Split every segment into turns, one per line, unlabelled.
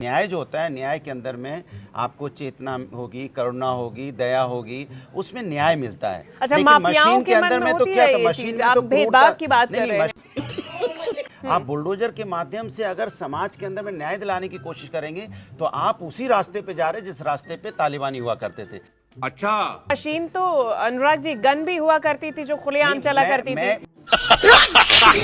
न्याय जो होता है, न्याय के अंदर में आपको चेतना होगी, करुणा होगी, दया होगी, उसमें न्याय मिलता है।
अच्छा,
लेकिन
माफियाओं
मशीन
के
के
मन
अंदर
में
में तो
होती
क्या
है
था,
ये
मशीन
चीज,
में
आप
तो
भेदभाव की बात कर रहे
हैं। आप बुलडोजर के माध्यम से अगर समाज के अंदर में न्याय दिलाने की कोशिश करेंगे तो आप उसी रास्ते पे जा रहे जिस रास्ते पे तालिबानी हुआ करते थे।
अच्छा,
मशीन तो अनुराग जी गन भी हुआ करती थी जो खुलेआम चला करती थी।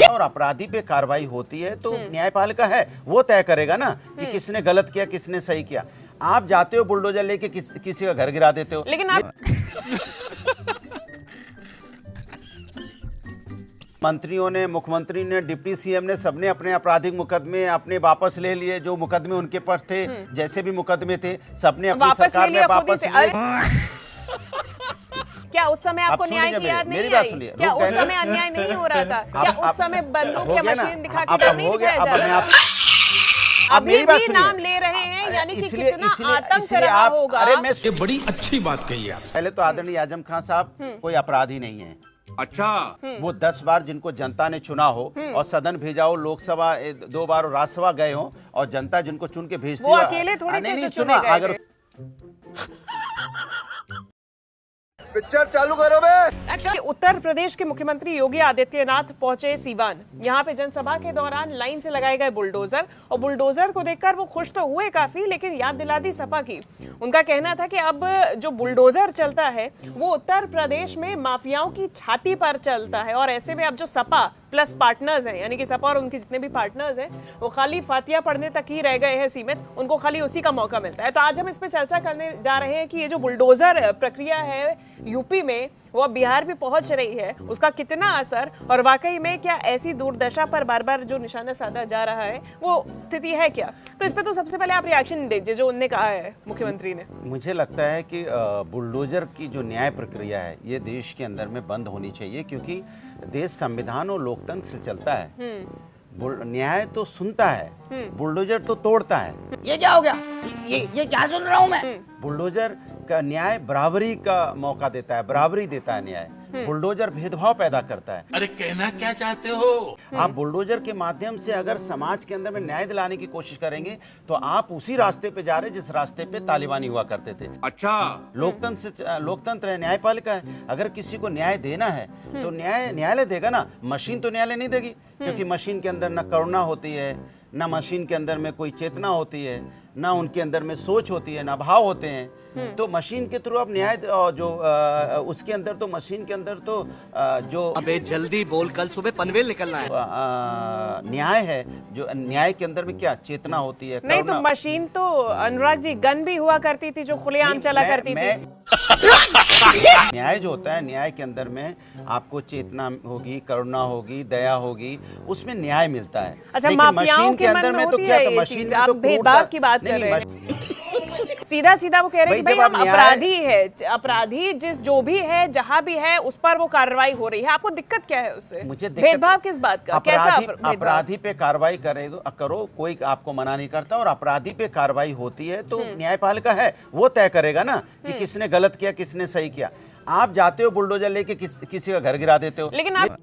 और अपराधी पे कार्रवाई होती है तो न्यायपालिका है, वो तय करेगा ना कि किसने गलत किया, किसने सही किया। आप जाते हो बुलडोजर लेके किसी का घर गिरा देते हो।
लेकिन आप
मंत्रियों ने, मुख्यमंत्री ने, डिप्टी सीएम ने, सबने अपने आपराधिक मुकदमे अपने वापस ले लिए। जो मुकदमे उनके पास थे, जैसे भी मुकदमे थे, सबने अपनी सरकार में वापस लिए।
क्या उस समय आपको न्याय की याद नहीं आई? क्या उस समय अन्याय नहीं हो रहा था? क्या उस समय बंदूक या मशीन दिखा के डर नहीं दिखाया जा रहा था? अभी भी नाम ले रहे हैं, यानी कि कितना आतंक रहा होगा।
अरे
ये बड़ी अच्छी बात कही आप।
पहले तो आदरणीय आजम खान साहब कोई अपराधी नहीं है।
अच्छा,
वो 10 बार जिनको जनता ने चुना हो और सदन भेजा हो, लोकसभा 2 बार और राज्यसभा गए हो, और जनता जिनको चुन के भेजती है,
वो अकेले थोड़ी थे जो चुने गए
अगर
थे।
पिक्चर चालू करो बे।
उत्तर प्रदेश के मुख्यमंत्री योगी आदित्यनाथ पहुंचे सीवान। यहाँ पे जनसभा के दौरान लाइन से लगाए गए बुलडोजर, और बुलडोजर को देखकर वो खुश तो हुए काफी, लेकिन याद दिला दी सपा की। उनका कहना था कि अब जो बुलडोजर चलता है वो उत्तर प्रदेश में माफियाओं की छाती पर चलता है, और ऐसे में अब जो सपा प्लस पार्टनर्स हैं, यानी कि सपा और उनके जितने भी पार्टनर्स हैं, वो खाली फातिया पढ़ने तक ही रह गए हैं सीमित, उनको खाली उसी का मौका मिलता है। तो आज हम इस पे चर्चा करने जा रहे हैं कि ये जो बुलडोजर प्रक्रिया है यूपी में, वो अब बिहार भी पहुंच रही है, उसका कितना असर, और वाकई में क्या ऐसी दुर्दशा पर बार बार जो निशाना साधा जा रहा है वो स्थिति है क्या? तो इस पे तो सबसे पहले आप रिएक्शन दीजिए जो उनने कहा है मुख्यमंत्री ने।
मुझे लगता है कि बुलडोजर की जो न्याय प्रक्रिया है ये देश के अंदर में बंद होनी चाहिए, क्योंकि देश संविधान और लोकतंत्र से चलता है। न्याय तो सुनता है, बुलडोजर तो तोड़ता है।
ये क्या हो गया? ये क्या सुन रहा हूँ मैं?
बुलडोजर का न्याय बराबरी का मौका देता है, बराबरी देता है न्याय। बुलडोजर भेदभाव पैदा करता है।
अरे कहना क्या चाहते हो?
आप बुलडोजर के माध्यम से अगर समाज के अंदर में न्याय दिलाने की कोशिश करेंगे तो आप उसी रास्ते पे जा रहे जिस रास्ते पे तालिबानी हुआ करते थे।
अच्छा,
लोकतंत्र है, न्यायपालिका है। अगर किसी को न्याय देना है तो न्यायालय देगा ना, मशीन तो न्यायालय नहीं देगी, क्योंकि मशीन के अंदर न करुणा होती है, ना मशीन के अंदर में कोई चेतना होती है, ना उनके अंदर में सोच होती है, ना भाव होते हैं। तो मशीन के थ्रू आप न्याय जो उसके अंदर तो मशीन के अंदर तो जो
अबे जल्दी बोल, कल सुबह पनवेल निकलना है।
न्याय है, जो न्याय के अंदर में क्या चेतना होती है,
नहीं तो मशीन तो अनुराग जी गन भी हुआ करती थी जो खुलेआम चला करती थी।
न्याय जो होता है, न्याय के अंदर में आपको चेतना होगी, करुणा होगी, दया होगी, उसमें न्याय मिलता है।
अच्छा,
लेकिन
माफियाओं
मशीन
के मन में होती है ये चीज, आप भेदभाव की बात कर रहे हैं। सीधा सीधा वो कह रहे हैं कि भाई हम अपराधी है, अपराधी जो भी है, जहां भी है, उस पर वो कार्रवाई हो रही है। आपको दिक्कत क्या है उससे?
मुझे
भेदभाव किस बात का? कैसा
अपराधी पे कार्रवाई करो, कोई आपको मना नहीं करता, और अपराधी पे कार्रवाई होती है तो न्यायपालिका है, वो तय करेगा ना कि किसने गलत किया, किसने सही किया। आप जाते हो बुलडोजर लेके किसी का घर गिरा देते हो।
लेकिन आप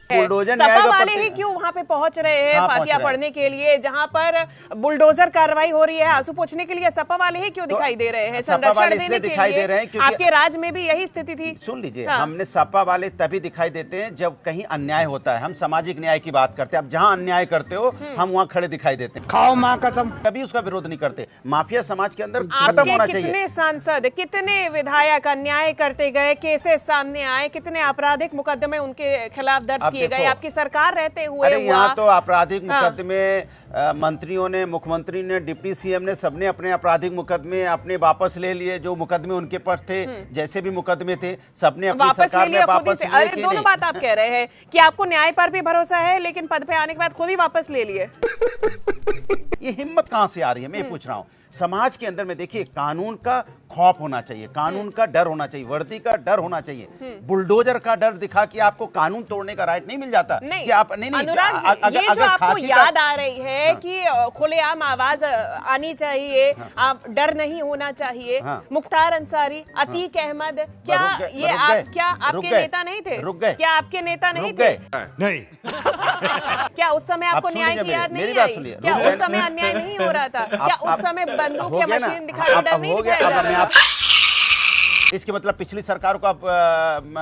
सपा वाले ही क्यों वहां पे पहुंच रहे हैं फातिया पढ़ने के लिए, जहां पर बुलडोजर कार्रवाई हो रही है, आंसू पोंछने के लिए सपा वाले ही क्यों दिखाई दे रहे हैं? संरक्षण देने के लिए। आपके राज्य में भी यही स्थिति थी।
सुन लीजिए, हमने सपा वाले तभी दिखाई देते हैं जब कहीं अन्याय होता है। हम सामाजिक न्याय की बात करते हैं। अब जहां अन्याय करते हो हम वहां खड़े दिखाई देते हैं।
खाओ माँ कसम।
कभी उसका विरोध नहीं करते। माफिया समाज के अंदर खत्म होना चाहिए।
कितने सांसद, कितने विधायक अन्याय करते गए, केसेस सामने आए, कितने आपराधिक मुकदमे उनके खिलाफ दर्ज किए गए आपकी सरकार रहते हुए।
अरे यहाँ तो आपराधिक मुकदमे मंत्रियों ने, मुख्यमंत्री ने, डिप्टी सीएम ने, सबने अपने आपराधिक मुकदमे अपने वापस ले लिए। जो मुकदमे उनके पास थे, जैसे भी मुकदमे थे, सबने अपनी सरकार में वापस ले लिए।
अरे दोनों बात आप कह रहे हैं कि आपको न्याय पर भी भरोसा है, लेकिन पद पे आने के बाद खुद ही वापस ले लिए।
ये हिम्मत कहां से आ रही है, मैं पूछ रहा हूं। समाज के अंदर में देखिए, कानून का खौफ होना चाहिए, कानून का डर होना चाहिए, वर्दी का डर होना चाहिए। बुलडोजर का डर दिखा कि आपको कानून तोड़ने का राइट नहीं मिल जाता।
नहीं,
कि आप
अनुराग जी, ये जो आपको याद आ रही है है कि खुलेआम आवाज आनी चाहिए, आप डर नहीं होना चाहिए। मुख्तार अंसारी, अतीक अहमद, क्या ये आप क्या आपके नेता नहीं थे? क्या आपके नेता नहीं थे?
नहीं।
क्या उस समय आपको न्याय की याद नहीं आई? क्या उस समय अन्याय नहीं हो रहा था? क्या उस समय बंदूक या मशीन दिखा के डर नहीं दिखाया जा रहा था?
इसके मतलब पिछली सरकार को आप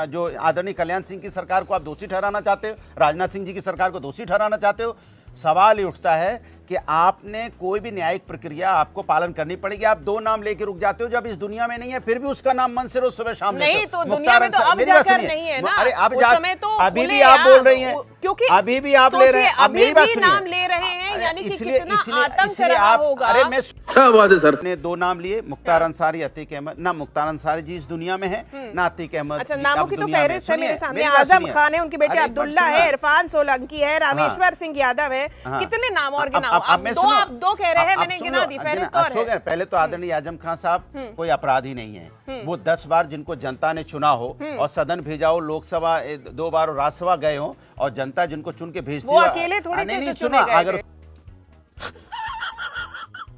जो आदरणीय कल्याण सिंह की सरकार को आप दोषी ठहराना चाहते हो, राजनाथ सिंह जी की सरकार को दोषी ठहराना चाहते हो। सवाल ये उठता है कि आपने कोई भी न्यायिक प्रक्रिया आपको पालन करनी पड़ेगी। आप दो नाम लेके रुक जाते हो, जब इस दुनिया में नहीं है फिर भी उसका नाम मन से रोज सुबह शाम लेते हो।
नहीं तो दुनिया में तो अब जाकर नहीं है ना।
अरे अब
उस समय तो
अभी भी आप बोल रही हैं,
क्योंकि
अभी भी आप ले रहे हैं, अब मेरी बात सुनिए।
नाम ले रहे हैं, यानी कि
इसलिए
कितना आतंक
इसलिए
रहा
आप
होगा।
अरे मैं
क्या बात है सर।
ने दो नाम लिए, मुख्तार अंसारी, अतीक अहमद। ना मुख्तार अंसारी जी इस दुनिया में है, ना अतीक अहमद।
अच्छा, नामों की तो फहरिस्त है मेरे सामने।
मेरी बात
आजम
सुनिए।
खान है, उनके बेटे
अरे,
अब्दुल्ला
सुनो
है,
ना।
इरफान सोलंकी है, रामेश्वर सिंह यादव है। कितने नाम और गिनाओ?
अब मैं सुनो।
आप दो कह रहे हैं,
अब
मैंने
सुनो,
गिना दी, फहरिस्त और है।
पहले तो आदरणीय आजम खान साहब कोई अपराधी नहीं है। वो 10 बार जिनको जनता ने चुना हो और सदन भेजा हो, लोकसभा 2 बार और राज्यसभा गए हो, और जनता जिनको चुन के भेजती
वो अकेले थोड़ी थे जो चुने गए
अगर
थे।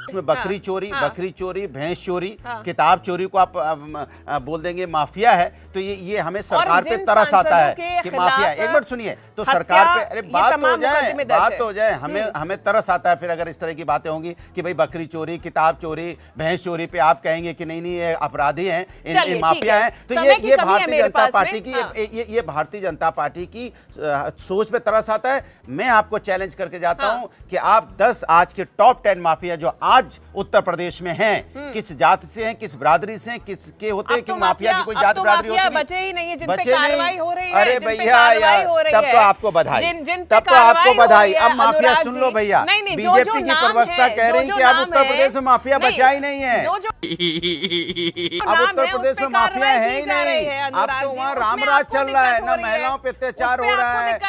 उसमें बकरी चोरी, भैंस चोरी, किताब चोरी को आप बोल देंगे माफिया है, तो ये हमें सरकार पे तरस आता है कि माफिया है। एक मिनट सुनिए, तो सरकार पे अरे बात हो जाए, हमें तरस आता है फिर अगर इस तरह की बातें होंगी कि भाई बकरी चोरी, किताब चोरी, भैंस चोरी पे आप कहेंगे कि नहीं ये अपराधी हैं, ये माफिया हैं। तो ये भारतीय जनता पार्टी की ये भारतीय जनता पार्टी की सोच पे तरस आता है। मैं आपको चैलेंज करके जाता हूं कि आप 10 आज के टॉप 10 माफिया जो आज उत्तर प्रदेश में हैं, किस जाति से हैं, किस बिरादरी से हैं, किसके होते हैं, क्योंकि माफिया की कोई जाति बिरादरी होती नहीं।
बचे ही नहीं है, जिन पे कार्रवाई हो रही है।
अरे भैया यार, तब तो आपको बधाई, तब तो आपको बधाई। अब माफिया सुन लो भैया, बीजेपी की प्रवक्ता कह रही है कि अब उत्तर प्रदेश में माफिया बचा ही नहीं है। अब उत्तर प्रदेश में माफिया है ही नहीं। अब तो वहाँ रामराज चल रहा है, ना महिलाओं पे अत्याचार हो रहा है,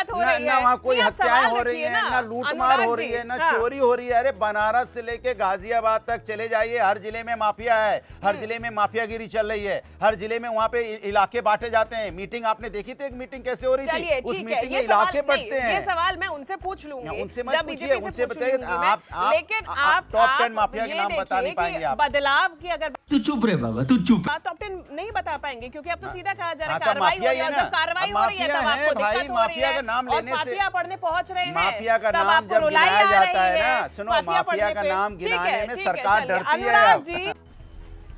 ना वहाँ कोई हत्याएं हो रही है, ना लूटमार हो रही है, ना चोरी हो रही है। अरे बनारस से लेके गाजियाबाद तक चले जाइए, हर जिले में माफिया है, हर जिले में माफियागिरी चल रही है, हर जिले में वहाँ पे इलाके बांटे जाते हैं। मीटिंग आपने देखी थी, एक मीटिंग कैसे हो रही थी, उस मीटिंग में इलाके बंटते हैं।
ये सवाल मैं उनसे पूछ लूंगी,
उनसे मत
जब
पूछिए,
बीजेपी से
उनसे
पूछ
बताइए।
लूंगी मैं। लेकिन
आप टॉप 10 माफिया के नाम बता नहीं पाएंगे आप।
बदलाव की अगर
तू चुप रे बाबा, तू चुप।
टॉप 10 नहीं बता पाएंगे, क्योंकि अब तो सीधा कहा जा रहा है
तो
कार्रवाई हो रही है।
माफिया
जब कार्रवाई हो रही है तब आपको दिक्कत हो रही है, और फातिया पढ़ने पहुंच रहे हैं,
माफिया का
तब
नाम
आपको
जब
रुलाई
गिनाया
आ
जाता है
रही
ना,
है।
सुनो,
फातिया
माफिया का
पढ़ने पे।
नाम
ठीक
गिनाने में
ठीक
सरकार
चलिए।
डरती है।
अनुराग जी,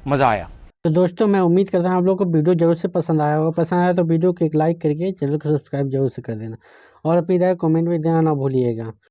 मजा आया।
तो दोस्तों मैं उम्मीद करता हूँ आप लोगों को वीडियो जरूर से पसंद आया होगा। पसंद आया तो वीडियो को एक लाइक करके चैनल को सब्सक्राइब जरूर से कर देना, और अपनी राय कमेंट में देना ना भूलिएगा।